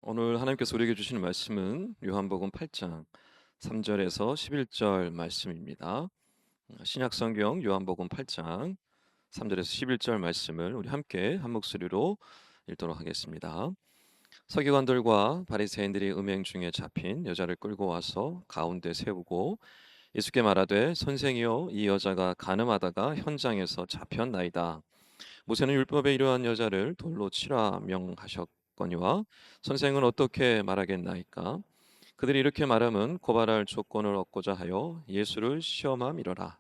오늘 하나님께서 우리에게 주시는 말씀은 요한복음 8장 3절에서 11절 말씀입니다. 신약 성경 요한복음 8장 3절에서 11절 말씀을 우리 함께 한 목소리로 읽도록 하겠습니다. 서기관들과 바리새인들이 음행 중에 잡힌 여자를 끌고 와서 가운데 세우고 예수께 말하되 선생이여 이 여자가 간음하다가 현장에서 잡혔나이다. 모세는 율법에 이러한 여자를 돌로 치라 명하셨거니와 선생은 어떻게 말하겠나이까? 그들이 이렇게 말하면 고발할 조건을 얻고자 하여 예수를 시험함이로라.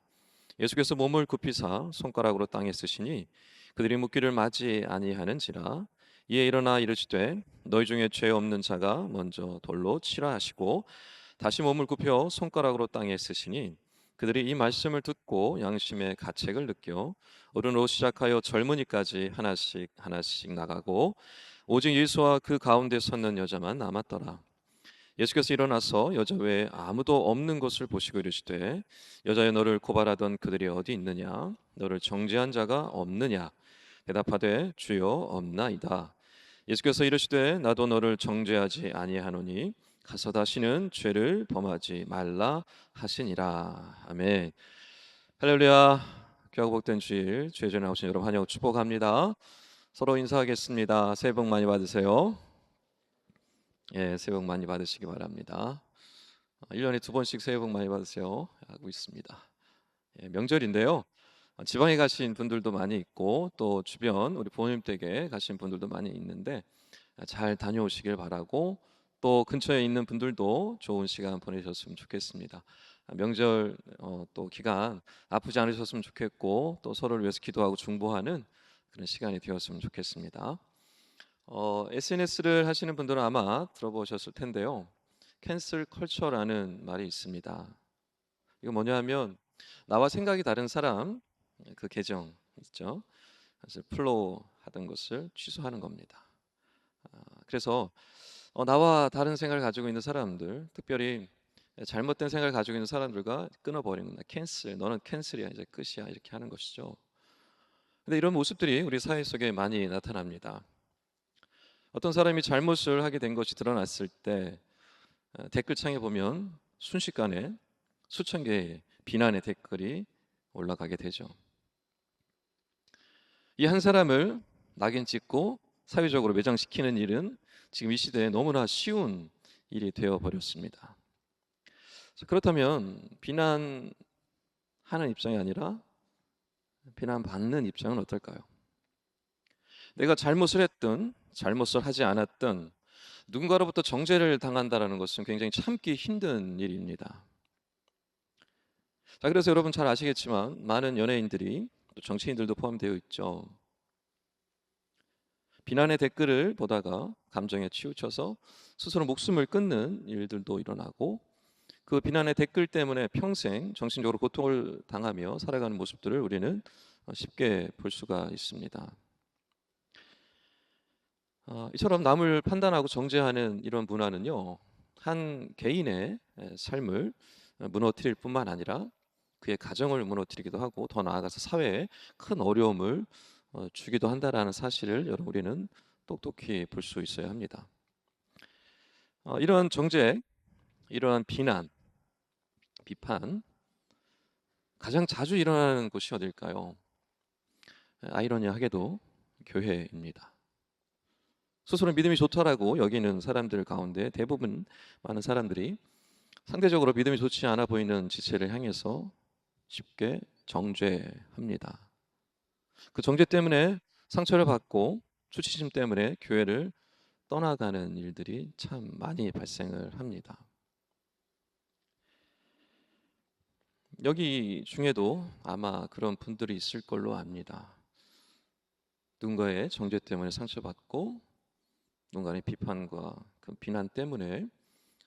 예수께서 몸을 굽히사 손가락으로 땅에 쓰시니 그들이 묻기를 맞이 아니하는지라. 이에 일어나 이르시되 너희 중에 죄 없는 자가 먼저 돌로 치라 하시고 다시 몸을 굽혀 손가락으로 땅에 쓰시니 그들이 이 말씀을 듣고 양심의 가책을 느껴 어른으로 시작하여 젊은이까지 하나씩 하나씩 나가고 오직 예수와 그 가운데 섰는 여자만 남았더라. 예수께서 일어나서 여자 외에 아무도 없는 것을 보시고 이르시되 여자여 너를 고발하던 그들이 어디 있느냐 너를 정죄한 자가 없느냐 대답하되 주여 없나이다. 예수께서 이르시되 나도 너를 정죄하지 아니하노니 가서 다시는 죄를 범하지 말라 하시니라. 아멘. 할렐루야. 귀하고 복된 주일 주의 전에 나오신 여러분 환영 축복합니다. 서로 인사하겠습니다. 새해 복 많이 받으세요. 예, 새해 복 많이 받으시기 바랍니다. 1년에 두 번씩 새해 복 많이 받으세요 하고 있습니다. 예, 명절인데요. 지방에 가신 분들도 많이 있고 또 주변 우리 부모님 댁에 가신 분들도 많이 있는데 잘 다녀오시길 바라고 또 근처에 있는 분들도 좋은 시간 보내셨으면 좋겠습니다. 명절 또 기간 아프지 않으셨으면 좋겠고 또 서로를 위해서 기도하고 중보하는 그런 시간이 되었으면 좋겠습니다. SNS를 하시는 분들은 아마 들어보셨을 텐데요. 캔슬 컬처라는 말이 있습니다. 이거 뭐냐면 나와 생각이 다른 사람 그 계정 있죠. 그래서 플로우 하던 것을 취소하는 겁니다. 그래서 나와 다른 생각을 가지고 있는 사람들, 특별히 잘못된 생각을 가지고 있는 사람들과 끊어버리는 거다. 캔슬, 너는 캔슬이야, 이제 끝이야, 이렇게 하는 것이죠. 근데 이런 모습들이 우리 사회 속에 많이 나타납니다. 어떤 사람이 잘못을 하게 된 것이 드러났을 때 댓글창에 보면 순식간에 수천 개의 비난의 댓글이 올라가게 되죠. 이 한 사람을 낙인 찍고 사회적으로 매장시키는 일은 지금 이 시대에 너무나 쉬운 일이 되어 버렸습니다. 그렇다면 비난하는 입장이 아니라 비난받는 입장은 어떨까요? 내가 잘못을 했든 잘못을 하지 않았든 누군가로부터 정죄를 당한다라는 것은 굉장히 참기 힘든 일입니다. 자, 그래서 여러분 잘 아시겠지만 많은 연예인들이 또 정치인들도 포함되어 있죠. 비난의 댓글을 보다가 감정에 치우쳐서 스스로 목숨을 끊는 일들도 일어나고 그 비난의 댓글 때문에 평생 정신적으로 고통을 당하며 살아가는 모습들을 우리는 쉽게 볼 수가 있습니다. 이처럼 남을 판단하고 정죄하는 이런 문화는요, 한 개인의 삶을 무너뜨릴 뿐만 아니라 그의 가정을 무너뜨리기도 하고 더 나아가서 사회에 큰 어려움을 주기도 한다라는 사실을 여러분 우리는 똑똑히 볼 수 있어야 합니다. 이러한 정죄, 이러한 비난, 비판 가장 자주 일어나는 곳이 어딜까요? 아이러니하게도 교회입니다. 스스로 믿음이 좋다라고 여기는 사람들 가운데 대부분 많은 사람들이 상대적으로 믿음이 좋지 않아 보이는 지체를 향해서 쉽게 정죄합니다. 그 정죄 때문에 상처를 받고 수치심 때문에 교회를 떠나가는 일들이 참 많이 발생을 합니다. 여기 중에도 아마 그런 분들이 있을 걸로 압니다. 누군가의 정죄 때문에 상처받고 누군가의 비판과 그 비난 때문에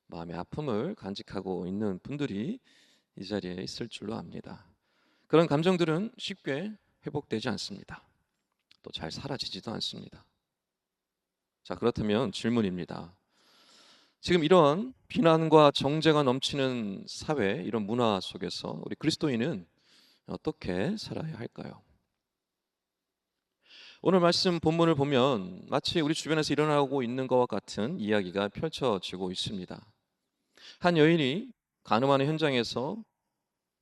마음의 아픔을 간직하고 있는 분들이 이 자리에 있을 줄로 압니다. 그런 감정들은 쉽게 회복되지 않습니다. 또 잘 사라지지도 않습니다. 자, 그렇다면 질문입니다. 지금 이런 비난과 정죄가 넘치는 사회, 이런 문화 속에서 우리 그리스도인은 어떻게 살아야 할까요? 오늘 말씀 본문을 보면 마치 우리 주변에서 일어나고 있는 것과 같은 이야기가 펼쳐지고 있습니다. 한 여인이 간음하는 현장에서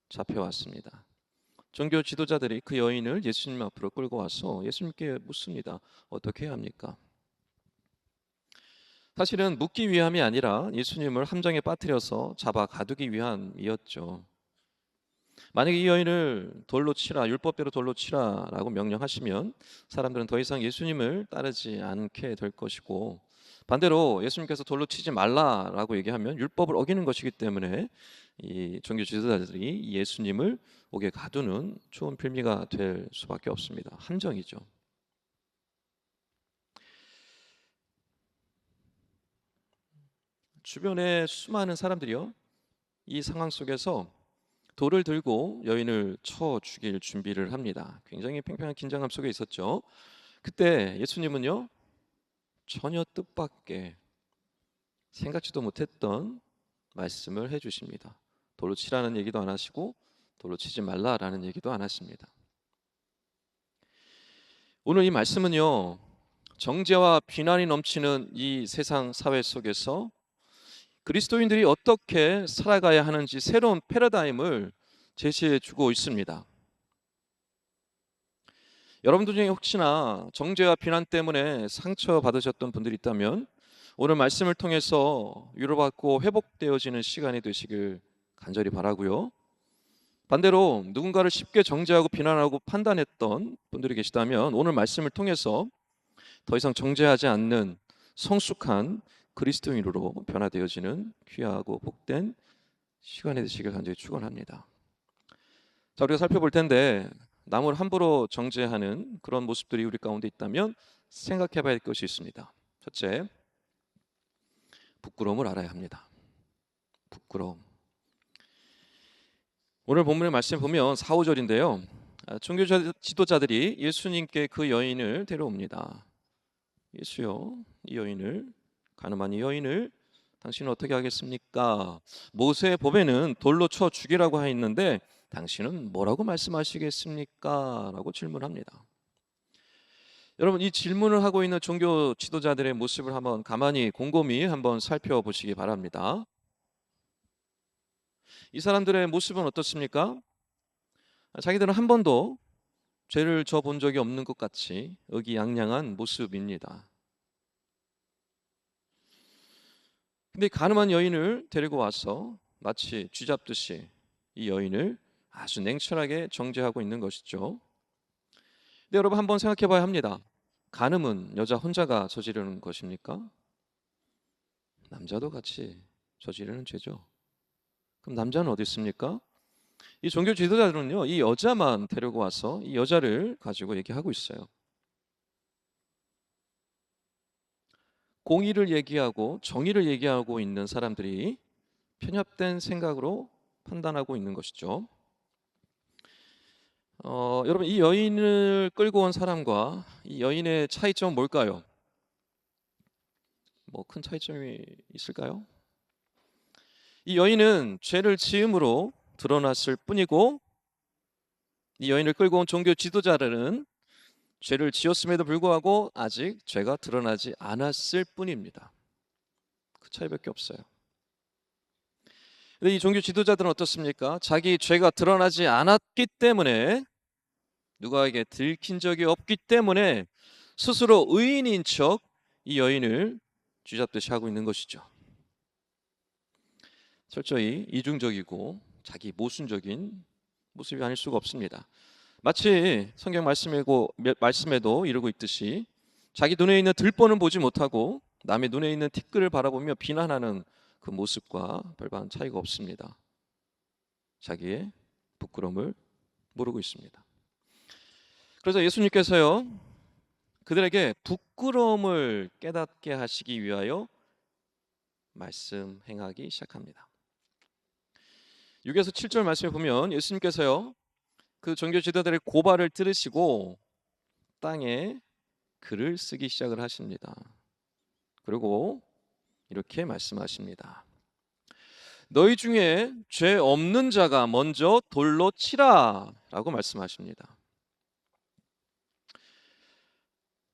잡혀왔습니다. 종교 지도자들이 그 여인을 예수님 앞으로 끌고 와서 예수님께 묻습니다. 어떻게 해야 합니까? 사실은 묻기 위함이 아니라 예수님을 함정에 빠뜨려서 잡아 가두기 위함이었죠. 만약에 이 여인을 돌로 치라, 율법대로 돌로 치라라고 명령하시면 사람들은 더 이상 예수님을 따르지 않게 될 것이고, 반대로 예수님께서 돌로 치지 말라라고 얘기하면 율법을 어기는 것이기 때문에 이 종교 지도자들이 예수님을 옥에 가두는 좋은 빌미가 될 수밖에 없습니다. 함정이죠. 주변에 수많은 사람들이요, 이 상황 속에서 돌을 들고 여인을 쳐 죽일 준비를 합니다. 굉장히 팽팽한 긴장감 속에 있었죠. 그때 예수님은요, 전혀 뜻밖의, 생각지도 못했던 말씀을 해주십니다. 돌로 치라는 얘기도 안 하시고 돌로 치지 말라라는 얘기도 안 하십니다. 오늘 이 말씀은요, 정죄와 비난이 넘치는 이 세상 사회 속에서 그리스도인들이 어떻게 살아가야 하는지 새로운 패러다임을 제시해 주고 있습니다. 여러분들 중에 혹시나 정죄와 비난 때문에 상처받으셨던 분들이 있다면 오늘 말씀을 통해서 위로받고 회복되어지는 시간이 되시길 간절히 바라고요. 반대로 누군가를 쉽게 정죄하고 비난하고 판단했던 분들이 계시다면 오늘 말씀을 통해서 더 이상 정죄하지 않는 성숙한 그리스도인으로 변화되어지는 귀하고 복된 시간이 되시길 간절히 축원합니다. 자, 우리가 살펴볼 텐데 남을 함부로 정죄하는 그런 모습들이 우리 가운데 있다면 생각해 봐야 할 것이 있습니다. 첫째, 부끄러움을 알아야 합니다. 부끄러움. 오늘 본문의 말씀 보면 4, 5절인데요. 종교 지도자들이 예수님께 그 여인을 데려옵니다. 예수요, 이 여인을, 간음한 이 여인을 당신은 어떻게 하겠습니까? 모세의 법에는 돌로 쳐 죽이라고 하여 있는데 당신은 뭐라고 말씀하시겠습니까? 라고 질문합니다. 여러분, 이 질문을 하고 있는 종교 지도자들의 모습을 한번 가만히 곰곰이 한번 살펴보시기 바랍니다. 이 사람들의 모습은 어떻습니까? 자기들은 한 번도 죄를 져본 적이 없는 것 같이 의기양양한 모습입니다. 근데 가늠한 여인을 데리고 와서 마치 쥐잡듯이 이 여인을 아주 냉철하게 정죄하고 있는 것이죠. 근데 여러분, 한번 생각해 봐야 합니다. 간음은 여자 혼자가 저지르는 것입니까? 남자도 같이 저지르는 죄죠. 그럼 남자는 어디 있습니까? 이 종교 지도자들은요, 이 여자만 데리고 와서 이 여자를 가지고 얘기하고 있어요. 공의를 얘기하고 정의를 얘기하고 있는 사람들이 편협된 생각으로 판단하고 있는 것이죠. 여러분, 이 여인을 끌고 온 사람과 이 여인의 차이점은 뭘까요? 뭐 큰 차이점이 있을까요? 이 여인은 죄를 지음으로 드러났을 뿐이고 이 여인을 끌고 온 종교 지도자들은 죄를 지었음에도 불구하고 아직 죄가 드러나지 않았을 뿐입니다. 그 차이밖에 없어요. 근데 이 종교 지도자들은 어떻습니까? 자기 죄가 드러나지 않았기 때문에, 누구에게 들킨 적이 없기 때문에 스스로 의인인 척 이 여인을 쥐잡듯이 하고 있는 것이죠. 철저히 이중적이고 자기 모순적인 모습이 아닐 수가 없습니다. 마치 성경 말씀에도 이르고 있듯이 자기 눈에 있는 들보는 보지 못하고 남의 눈에 있는 티끌을 바라보며 비난하는 그 모습과 별반 차이가 없습니다. 자기의 부끄러움을 모르고 있습니다. 그래서 예수님께서요, 그들에게 부끄러움을 깨닫게 하시기 위하여 말씀 행하기 시작합니다. 6에서 7절 말씀에 보면 예수님께서요, 그 종교 지도자들의 고발을 들으시고 땅에 글을 쓰기 시작을 하십니다. 그리고 이렇게 말씀하십니다. 너희 중에 죄 없는 자가 먼저 돌로 치라 라고 말씀하십니다.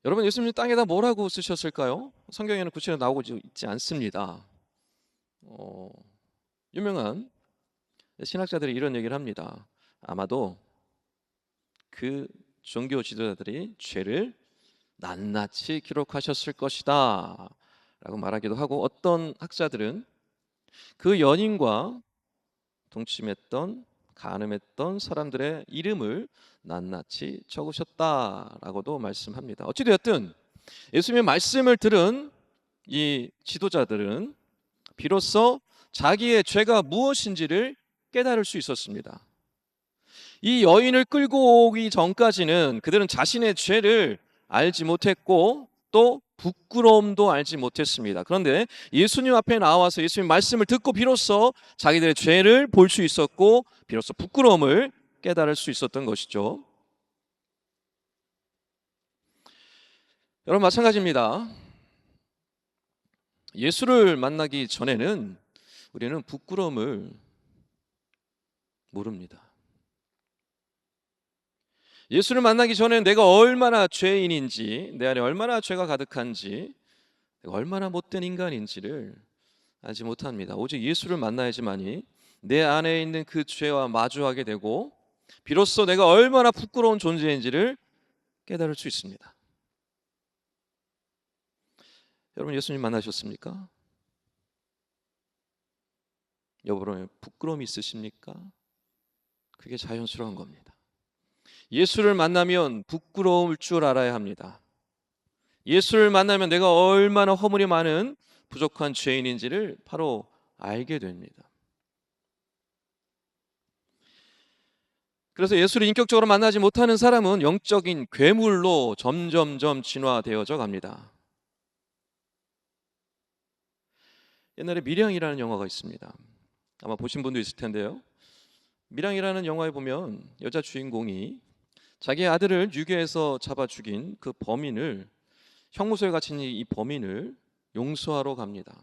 여러분, 예수님 땅에다 뭐라고 쓰셨을까요? 성경에는 구체적으로 나오고 있지 않습니다. 유명한 신학자들이 이런 얘기를 합니다. 아마도 그 종교 지도자들이 죄를 낱낱이 기록하셨을 것이다 라고 말하기도 하고, 어떤 학자들은 그 연인과 동침했던 간음했던 사람들의 이름을 낱낱이 적으셨다라고도 말씀합니다. 어찌되었든 예수님의 말씀을 들은 이 지도자들은 비로소 자기의 죄가 무엇인지를 깨달을 수 있었습니다. 이 여인을 끌고 오기 전까지는 그들은 자신의 죄를 알지 못했고 또 부끄러움도 알지 못했습니다. 그런데 예수님 앞에 나와서 예수님 말씀을 듣고 비로소 자기들의 죄를 볼 수 있었고 비로소 부끄러움을 깨달을 수 있었던 것이죠. 여러분, 마찬가지입니다. 예수를 만나기 전에는 우리는 부끄러움을 모릅니다. 예수를 만나기 전에 내가 얼마나 죄인인지, 내 안에 얼마나 죄가 가득한지, 내가 얼마나 못된 인간인지를 알지 못합니다. 오직 예수를 만나야지만이 내 안에 있는 그 죄와 마주하게 되고 비로소 내가 얼마나 부끄러운 존재인지를 깨달을 수 있습니다. 여러분, 예수님 만나셨습니까? 여러분, 부끄러움이 있으십니까? 그게 자연스러운 겁니다. 예수를 만나면 부끄러울 줄 알아야 합니다. 예수를 만나면 내가 얼마나 허물이 많은 부족한 죄인인지를 바로 알게 됩니다. 그래서 예수를 인격적으로 만나지 못하는 사람은 영적인 괴물로 점점점 진화되어져 갑니다. 옛날에 밀양이라는 영화가 있습니다. 아마 보신 분도 있을 텐데요. 밀양이라는 영화에 보면 여자 주인공이 자기 아들을 유괴해서 잡아 죽인 그 범인을, 형무소에 갇힌 이 범인을 용서하러 갑니다.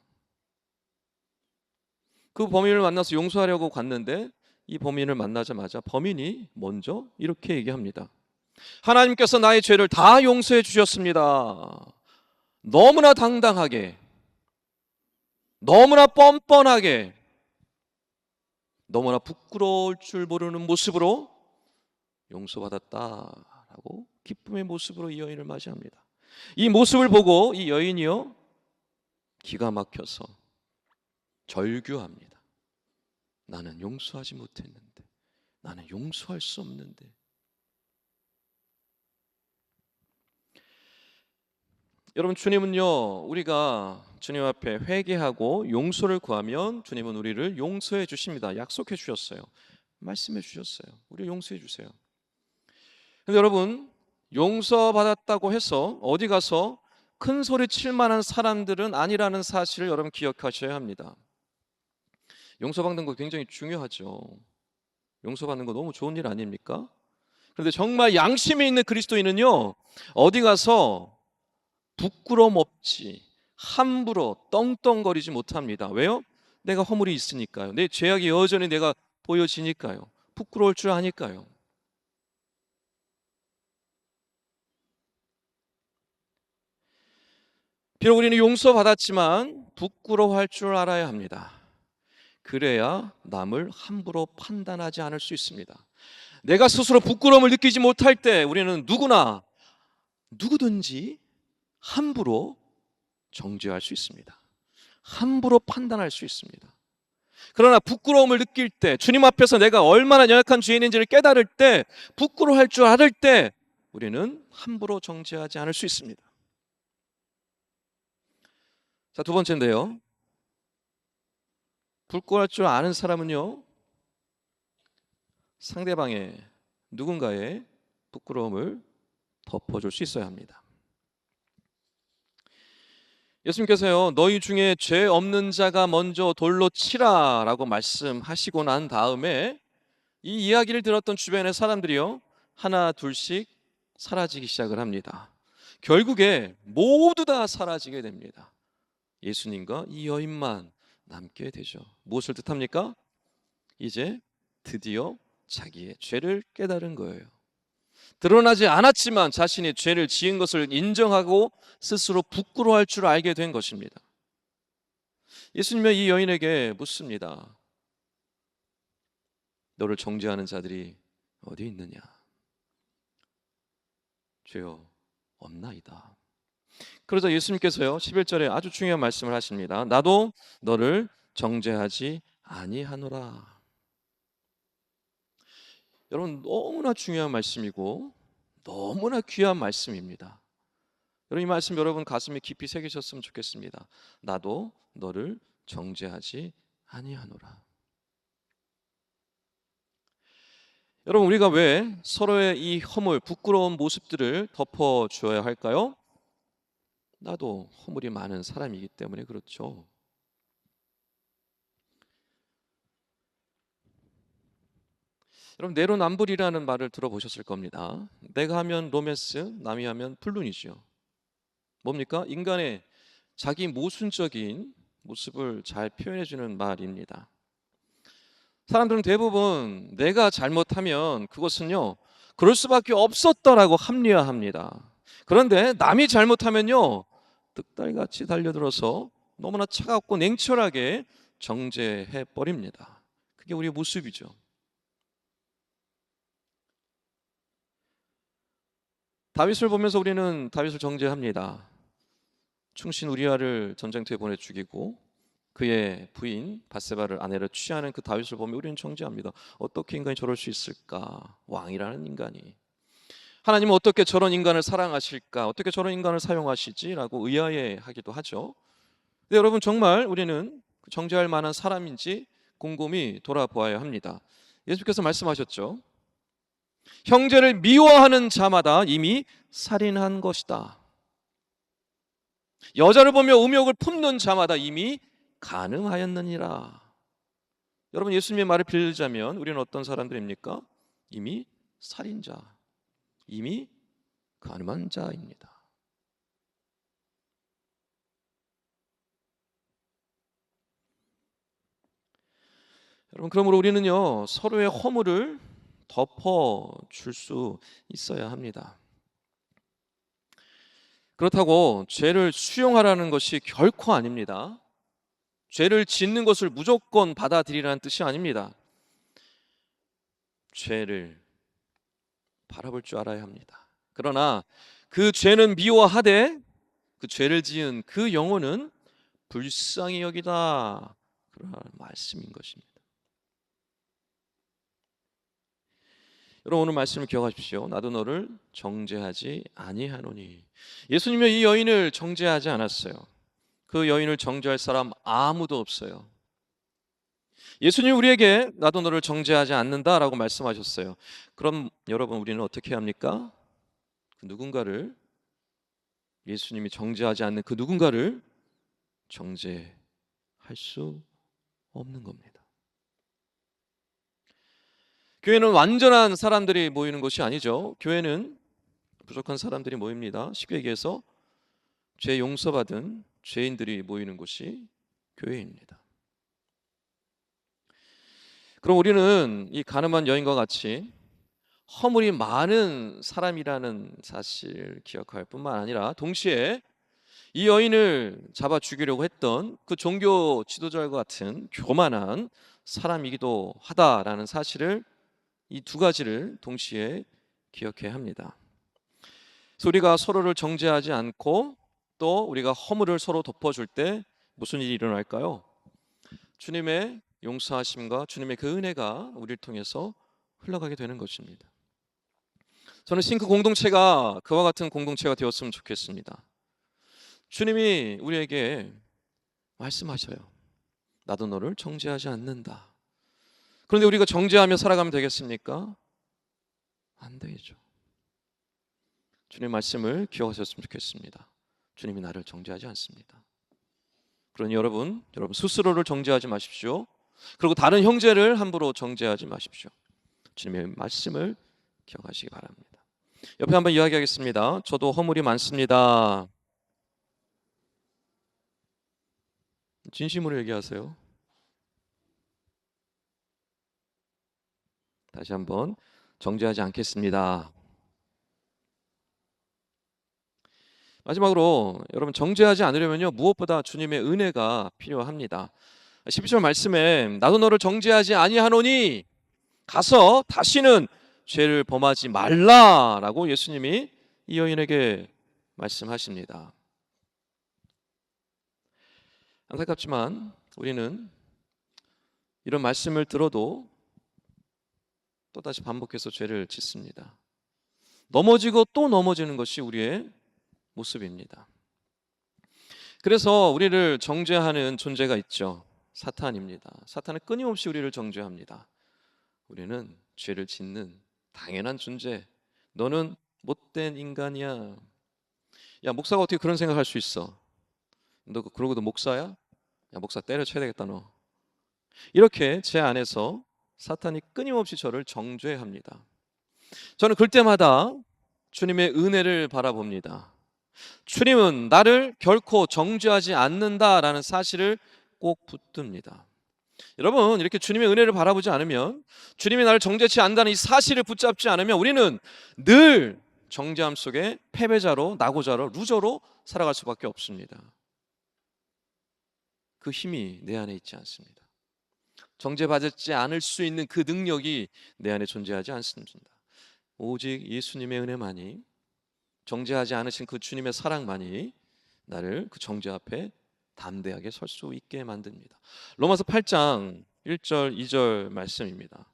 그 범인을 만나서 용서하려고 갔는데 이 범인을 만나자마자 범인이 먼저 이렇게 얘기합니다. 하나님께서 나의 죄를 다 용서해 주셨습니다. 너무나 당당하게, 너무나 뻔뻔하게, 너무나 부끄러울 줄 모르는 모습으로 용서받았다라고 기쁨의 모습으로 이 여인을 맞이합니다. 이 모습을 보고 이 여인이요 기가 막혀서 절규합니다. 나는 용서하지 못했는데, 나는 용서할 수 없는데. 여러분, 주님은요, 우리가 주님 앞에 회개하고 용서를 구하면 주님은 우리를 용서해 주십니다. 약속해 주셨어요. 말씀해 주셨어요. 우리 용서해 주세요. 근데 여러분, 용서받았다고 해서 어디 가서 큰 소리 칠 만한 사람들은 아니라는 사실을 여러분 기억하셔야 합니다. 용서받는 거 굉장히 중요하죠. 용서받는 거 너무 좋은 일 아닙니까? 그런데 정말 양심이 있는 그리스도인은요, 어디 가서 부끄럼 없이 함부로 떵떵거리지 못합니다. 왜요? 내가 허물이 있으니까요. 내 죄악이 여전히 내가 보여지니까요. 부끄러울 줄 아니까요. 비록 우리는 용서받았지만 부끄러워할 줄 알아야 합니다. 그래야 남을 함부로 판단하지 않을 수 있습니다. 내가 스스로 부끄러움을 느끼지 못할 때 우리는 누구든지 함부로 정죄할 수 있습니다. 함부로 판단할 수 있습니다. 그러나 부끄러움을 느낄 때, 주님 앞에서 내가 얼마나 연약한 죄인인지를 깨달을 때, 부끄러워할 줄 알을 때 우리는 함부로 정죄하지 않을 수 있습니다. 자, 두 번째인데요, 부끄러워할 줄 아는 사람은요, 상대방의 누군가의 부끄러움을 덮어줄 수 있어야 합니다. 예수님께서요, 너희 중에 죄 없는 자가 먼저 돌로 치라 라고 말씀하시고 난 다음에 이 이야기를 들었던 주변의 사람들이요, 하나 둘씩 사라지기 시작을 합니다. 결국에 모두 다 사라지게 됩니다. 예수님과 이 여인만 남게 되죠. 무엇을 뜻합니까? 이제 드디어 자기의 죄를 깨달은 거예요. 드러나지 않았지만 자신이 죄를 지은 것을 인정하고 스스로 부끄러워할 줄 알게 된 것입니다. 예수님은 이 여인에게 묻습니다. 너를 정죄하는 자들이 어디 있느냐? 죄요 없나이다. 그러자 예수님께서요 11절에 아주 중요한 말씀을 하십니다. 나도 너를 정죄하지 아니하노라. 여러분, 너무나 중요한 말씀이고 너무나 귀한 말씀입니다. 여러분, 이 말씀 여러분 가슴에 깊이 새기셨으면 좋겠습니다. 나도 너를 정죄하지 아니하노라. 여러분, 우리가 왜 서로의 이 허물, 부끄러운 모습들을 덮어줘야 할까요? 나도 허물이 많은 사람이기 때문에 그렇죠. 여러분, 내로남불이라는 말을 들어보셨을 겁니다. 내가 하면 로맨스, 남이 하면 불륜이죠. 뭡니까? 인간의 자기 모순적인 모습을 잘 표현해주는 말입니다. 사람들은 대부분 내가 잘못하면 그것은요 그럴 수밖에 없었다라고 합리화합니다. 그런데 남이 잘못하면요 득달같이 달려들어서 너무나 차갑고 냉철하게 정죄해 버립니다. 그게 우리의 모습이죠. 다윗을 보면서 우리는 다윗을 정죄합니다. 충신 우리아를 전쟁터에 보내 죽이고 그의 부인 바세바를 아내로 취하는 그 다윗을 보면 우리는 정죄합니다. 어떻게 인간이 저럴 수 있을까? 왕이라는 인간이. 하나님은 어떻게 저런 인간을 사랑하실까? 어떻게 저런 인간을 사용하시지? 라고 의아해하기도 하죠. 근데 여러분, 정말 우리는 정죄할 만한 사람인지 곰곰이 돌아보아야 합니다. 예수께서 말씀하셨죠. 형제를 미워하는 자마다 이미 살인한 것이다. 여자를 보며 음욕을 품는 자마다 이미 가늠하였느니라. 여러분, 예수님의 말을 빌자면 우리는 어떤 사람들입니까? 이미 살인자, 이미 가늠한 자입니다. 여러분, 그러므로 우리는요 서로의 허물을 덮어줄 수 있어야 합니다. 그렇다고 죄를 수용하라는 것이 결코 아닙니다. 죄를 짓는 것을 무조건 받아들이라는 뜻이 아닙니다. 죄를 바라볼 줄 알아야 합니다. 그러나 그 죄는 미워하되 그 죄를 지은 그 영혼은 불쌍히 여기다, 그런 말씀인 것입니다. 여러분, 오늘 말씀을 기억하십시오. 나도 너를 정죄하지 아니하노니. 예수님은 이 여인을 정죄하지 않았어요. 그 여인을 정죄할 사람 아무도 없어요. 예수님 우리에게 나도 너를 정죄하지 않는다라고 말씀하셨어요. 그럼 여러분, 우리는 어떻게 합니까? 그 누군가를, 예수님이 정죄하지 않는 그 누군가를 정죄할 수 없는 겁니다. 교회는 완전한 사람들이 모이는 곳이 아니죠. 교회는 부족한 사람들이 모입니다. 쉽게 얘기해서 죄 용서받은 죄인들이 모이는 곳이 교회입니다. 그럼 우리는 이 가늠한 여인과 같이 허물이 많은 사람이라는 사실 기억할 뿐만 아니라 동시에 이 여인을 잡아 죽이려고 했던 그 종교 지도자와 같은 교만한 사람이기도 하다라는 사실을, 이 두 가지를 동시에 기억해야 합니다. 그래서 우리가 서로를 정죄하지 않고 또 우리가 허물을 서로 덮어줄 때 무슨 일이 일어날까요? 주님의 용서하심과 주님의 그 은혜가 우리를 통해서 흘러가게 되는 것입니다. 저는 싱크 공동체가 그와 같은 공동체가 되었으면 좋겠습니다. 주님이 우리에게 말씀하셔요. 나도 너를 정죄하지 않는다. 그런데 우리가 정죄하며 살아가면 되겠습니까? 안 되죠. 주님 말씀을 기억하셨으면 좋겠습니다. 주님이 나를 정죄하지 않습니다. 그러니 여러분 스스로를 정죄하지 마십시오. 그리고 다른 형제를 함부로 정죄하지 마십시오. 주님의 말씀을 기억하시기 바랍니다. 옆에 한번 이야기하겠습니다. 저도 허물이 많습니다. 진심으로 얘기하세요. 다시 한번, 정죄하지 않겠습니다. 마지막으로 여러분, 정죄하지 않으려면요, 무엇보다 주님의 은혜가 필요합니다. 12절 말씀에 나도 너를 정죄하지 아니하노니 가서 다시는 죄를 범하지 말라라고 예수님이 이 여인에게 말씀하십니다. 안타깝지만 우리는 이런 말씀을 들어도 또다시 반복해서 죄를 짓습니다. 넘어지고 또 넘어지는 것이 우리의 모습입니다. 그래서 우리를 정죄하는 존재가 있죠. 사탄입니다. 사탄은 끊임없이 우리를 정죄합니다. 우리는 죄를 짓는 당연한 존재. 너는 못된 인간이야. 야, 목사가 어떻게 그런 생각할 수 있어? 너 그러고도 목사야? 야, 목사 때려쳐야 되겠다 너. 이렇게 제 안에서 사탄이 끊임없이 저를 정죄합니다. 저는 그럴 때마다 주님의 은혜를 바라봅니다. 주님은 나를 결코 정죄하지 않는다라는 사실을 꼭 붙듭니다. 여러분, 이렇게 주님의 은혜를 바라보지 않으면, 주님이 나를 정죄치 않는다는 이 사실을 붙잡지 않으면 우리는 늘 정죄함 속에 패배자로, 낙오자로, 루저로 살아갈 수밖에 없습니다. 그 힘이 내 안에 있지 않습니다. 정죄받지 않을 수 있는 그 능력이 내 안에 존재하지 않습니다. 오직 예수님의 은혜만이, 정죄하지 않으신 그 주님의 사랑만이 나를 그 정죄 앞에 담대하게 설 수 있게 만듭니다. 로마서 8장 1절 2절 말씀입니다.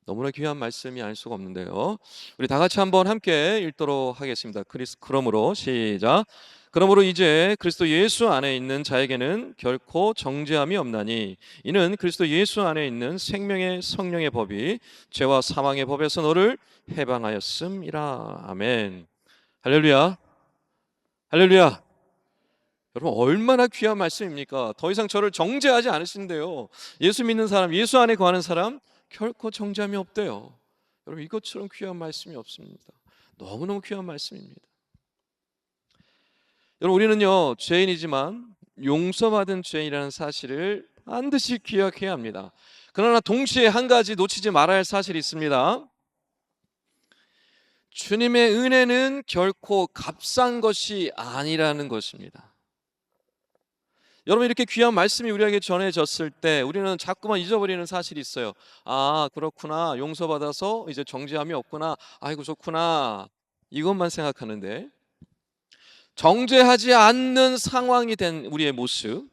너무나 귀한 말씀이 아닐 수가 없는데요, 우리 다 같이 한번 함께 읽도록 하겠습니다. 그러므로 시작. 그러므로 이제 그리스도 예수 안에 있는 자에게는 결코 정죄함이 없나니 이는 그리스도 예수 안에 있는 생명의 성령의 법이 죄와 사망의 법에서 너를 해방하였음이라. 아멘. 할렐루야. 할렐루야. 여러분, 얼마나 귀한 말씀입니까? 더 이상 저를 정죄하지 않으신대요. 예수 믿는 사람, 예수 안에 거하는 사람 결코 정죄함이 없대요. 여러분, 이것처럼 귀한 말씀이 없습니다. 너무너무 귀한 말씀입니다. 여러분, 우리는요, 죄인이지만 용서받은 죄인이라는 사실을 반드시 기억해야 합니다. 그러나 동시에 한 가지 놓치지 말아야 할 사실이 있습니다. 주님의 은혜는 결코 값싼 것이 아니라는 것입니다. 여러분, 이렇게 귀한 말씀이 우리에게 전해졌을 때 우리는 자꾸만 잊어버리는 사실이 있어요. 아, 그렇구나. 용서받아서 이제 정죄함이 없구나. 아이고, 좋구나. 이것만 생각하는데, 정죄하지 않는 상황이 된 우리의 모습,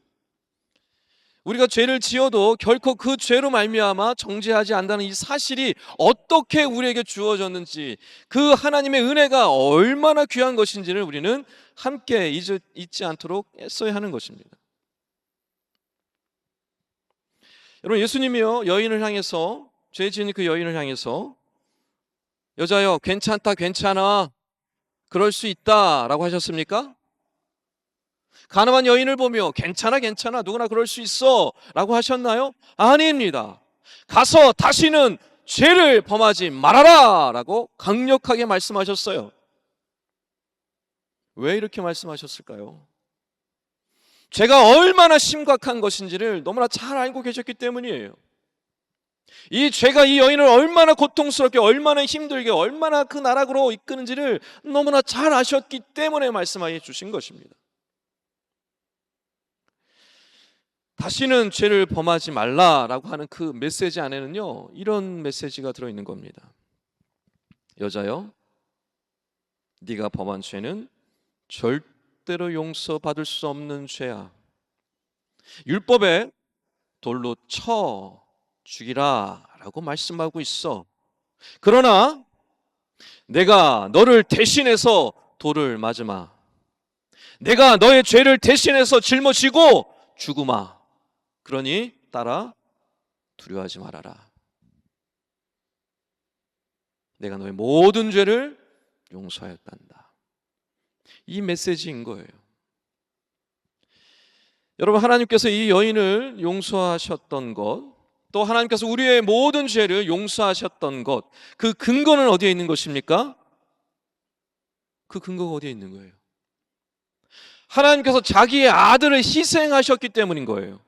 우리가 죄를 지어도 결코 그 죄로 말미암아 정죄하지 않는다는 이 사실이 어떻게 우리에게 주어졌는지, 그 하나님의 은혜가 얼마나 귀한 것인지를 우리는 함께 잊지 않도록 애써야 하는 것입니다. 여러분, 예수님이요, 여인을 향해서, 죄 지은 그 여인을 향해서 여자여 괜찮다, 괜찮아, 그럴 수 있다 라고 하셨습니까? 가늠한 여인을 보며 괜찮아, 괜찮아, 누구나 그럴 수 있어 라고 하셨나요? 아닙니다. 가서 다시는 죄를 범하지 말아라 라고 강력하게 말씀하셨어요. 왜 이렇게 말씀하셨을까요? 죄가 얼마나 심각한 것인지를 너무나 잘 알고 계셨기 때문이에요. 이 죄가 이 여인을 얼마나 고통스럽게, 얼마나 힘들게, 얼마나 그 나락으로 이끄는지를 너무나 잘 아셨기 때문에 말씀해 주신 것입니다. 다시는 죄를 범하지 말라라고 하는 그 메시지 안에는요, 이런 메시지가 들어있는 겁니다. 여자여, 네가 범한 죄는 절대로 용서받을 수 없는 죄야. 율법에 돌로 쳐 죽이라 라고 말씀하고 있어. 그러나 내가 너를 대신해서 돌을 맞으마. 내가 너의 죄를 대신해서 짊어지고 죽으마. 그러니 따라 두려워하지 말아라. 내가 너의 모든 죄를 용서하였단다. 이 메시지인 거예요. 여러분, 하나님께서 이 여인을 용서하셨던 것, 또 하나님께서 우리의 모든 죄를 용서하셨던 것, 그 근거는 어디에 있는 것입니까? 그 근거가 어디에 있는 거예요? 하나님께서 자기의 아들을 희생하셨기 때문인 거예요.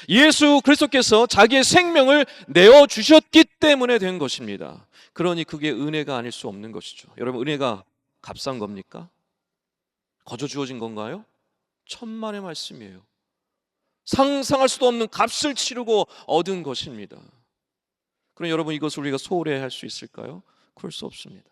예수 그리스도께서 자기의 생명을 내어주셨기 때문에 된 것입니다. 그러니 그게 은혜가 아닐 수 없는 것이죠. 여러분, 은혜가 값싼 겁니까? 거저 주어진 건가요? 천만의 말씀이에요. 상상할 수도 없는 값을 치르고 얻은 것입니다. 그럼 여러분, 이것을 우리가 소홀히 할 수 있을까요? 그럴 수 없습니다.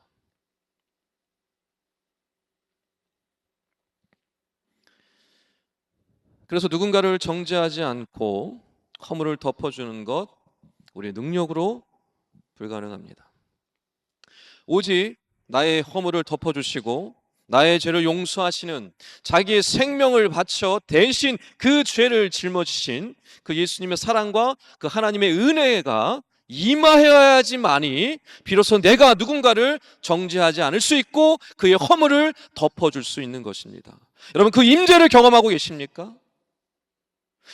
그래서 누군가를 정죄하지 않고 허물을 덮어주는 것, 우리의 능력으로 불가능합니다. 오직 나의 허물을 덮어주시고 나의 죄를 용서하시는, 자기의 생명을 바쳐 대신 그 죄를 짊어지신 그 예수님의 사랑과 그 하나님의 은혜가 임하여야지만이 비로소 내가 누군가를 정죄하지 않을 수 있고 그의 허물을 덮어줄 수 있는 것입니다. 여러분, 그 임재를 경험하고 계십니까?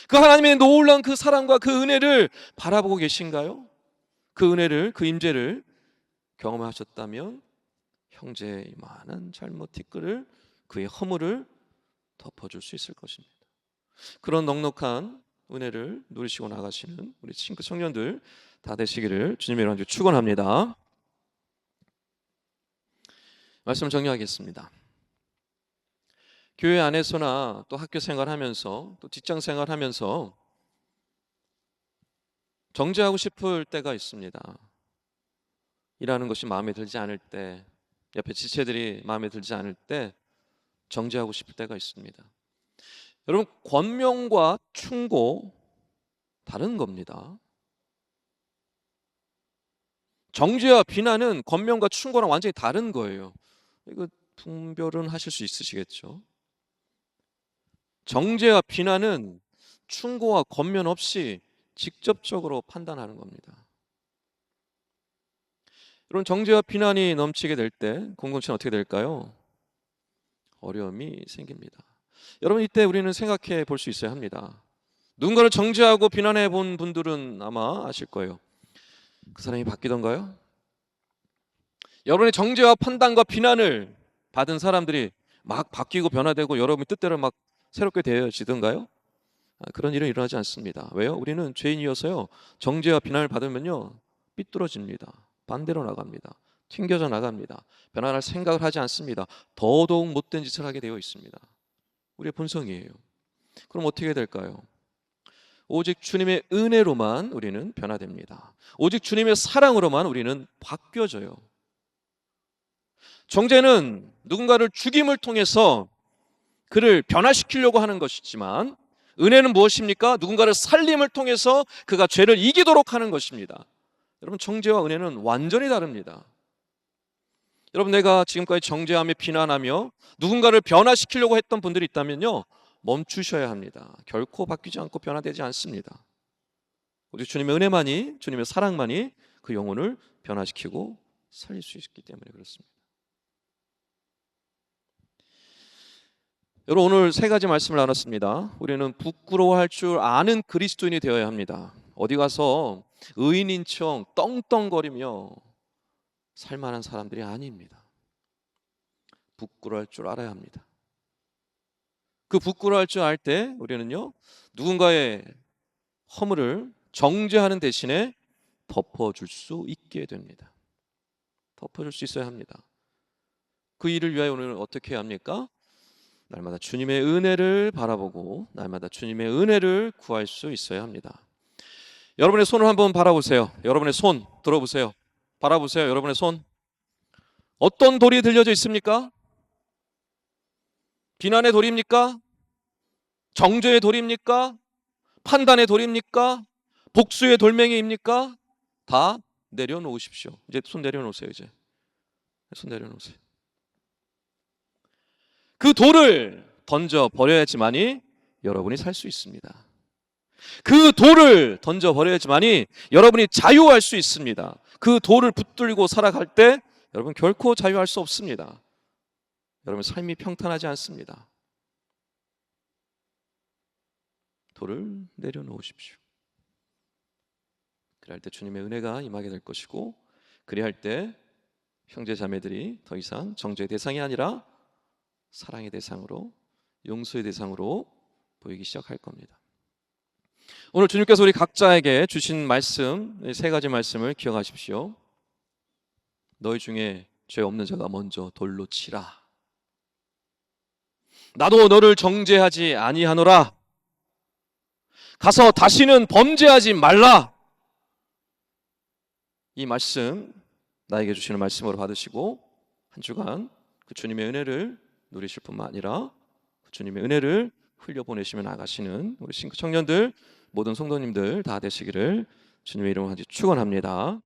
그 하나님의 놀라운 그 사랑과 그 은혜를 바라보고 계신가요? 그 은혜를, 그 임재를 경험하셨다면 형제의 많은 잘못 티끌을, 그의 허물을 덮어줄 수 있을 것입니다. 그런 넉넉한 은혜를 누리시고 나가시는 우리 친구 청년들 다 되시기를 주님의 이름으로 축원합니다. 말씀을 정리하겠습니다. 교회 안에서나 또 학교 생활하면서 또 직장 생활하면서 정죄하고 싶을 때가 있습니다. 일하는 것이 마음에 들지 않을 때, 옆에 지체들이 마음에 들지 않을 때 정죄하고 싶을 때가 있습니다. 여러분, 권명과 충고 다른 겁니다. 정죄와 비난은 권명과 충고랑 완전히 다른 거예요. 이거 분별은 하실 수 있으시겠죠? 정죄와 비난은 충고와 권면 없이 직접적으로 판단하는 겁니다. 여러분, 정죄와 비난이 넘치게 될 때 공동체는 어떻게 될까요? 어려움이 생깁니다. 여러분, 이때 우리는 생각해 볼 수 있어야 합니다. 누군가를 정죄하고 비난해 본 분들은 아마 아실 거예요. 그 사람이 바뀌던가요? 여러분의 정죄와 판단과 비난을 받은 사람들이 막 바뀌고 변화되고 여러분의 뜻대로 막 새롭게 되어지던가요? 그런 일은 일어나지 않습니다. 왜요? 우리는 죄인이어서요, 정죄와 비난을 받으면요 삐뚤어집니다. 반대로 나갑니다. 튕겨져 나갑니다. 변화할 생각을 하지 않습니다. 더더욱 못된 짓을 하게 되어 있습니다. 우리의 본성이에요. 그럼 어떻게 될까요? 오직 주님의 은혜로만 우리는 변화됩니다. 오직 주님의 사랑으로만 우리는 바뀌어져요. 정죄는 누군가를 죽임을 통해서 그를 변화시키려고 하는 것이지만, 은혜는 무엇입니까? 누군가를 살림을 통해서 그가 죄를 이기도록 하는 것입니다. 여러분, 정죄와 은혜는 완전히 다릅니다. 여러분, 내가 지금까지 정죄하며 비난하며 누군가를 변화시키려고 했던 분들이 있다면요, 멈추셔야 합니다. 결코 바뀌지 않고 변화되지 않습니다. 오직 주님의 은혜만이, 주님의 사랑만이 그 영혼을 변화시키고 살릴 수 있기 때문에 그렇습니다. 여러분, 오늘 세 가지 말씀을 나눴습니다. 우리는 부끄러워할 줄 아는 그리스도인이 되어야 합니다. 어디 가서 의인인 척 떵떵거리며 살만한 사람들이 아닙니다. 부끄러워할 줄 알아야 합니다. 그 부끄러워할 줄 알 때 우리는요, 누군가의 허물을 정죄하는 대신에 덮어줄 수 있게 됩니다. 덮어줄 수 있어야 합니다. 그 일을 위하여 오늘 어떻게 해야 합니까? 날마다 주님의 은혜를 바라보고 날마다 주님의 은혜를 구할 수 있어야 합니다. 여러분의 손을 한번 바라보세요. 여러분의 손 들어보세요. 바라보세요. 여러분의 손. 어떤 돌이 들려져 있습니까? 비난의 돌입니까? 정죄의 돌입니까? 판단의 돌입니까? 복수의 돌멩이입니까? 다 내려놓으십시오. 이제 손 내려놓으세요. 이제 손 내려놓으세요. 그 돌을 던져 버려야지만이 여러분이 살 수 있습니다. 그 돌을 던져 버려야지만이 여러분이 자유할 수 있습니다. 그 돌을 붙들고 살아갈 때 여러분 결코 자유할 수 없습니다. 여러분 삶이 평탄하지 않습니다. 돌을 내려놓으십시오. 그럴 때 주님의 은혜가 임하게 될 것이고, 그리할 때 형제 자매들이 더 이상 정죄의 대상이 아니라 사랑의 대상으로, 용서의 대상으로 보이기 시작할 겁니다. 오늘 주님께서 우리 각자에게 주신 말씀, 세 가지 말씀을 기억하십시오. 너희 중에 죄 없는 자가 먼저 돌로 치라. 나도 너를 정죄하지 아니하노라. 가서 다시는 범죄하지 말라. 이 말씀 나에게 주시는 말씀으로 받으시고 한 주간 그 주님의 은혜를 누리실 뿐만 아니라 그 주님의 은혜를 흘려보내시며 나가시는 우리 싱크 청년들 모든 성도님들 다 되시기를 주님의 이름으로 축원합니다.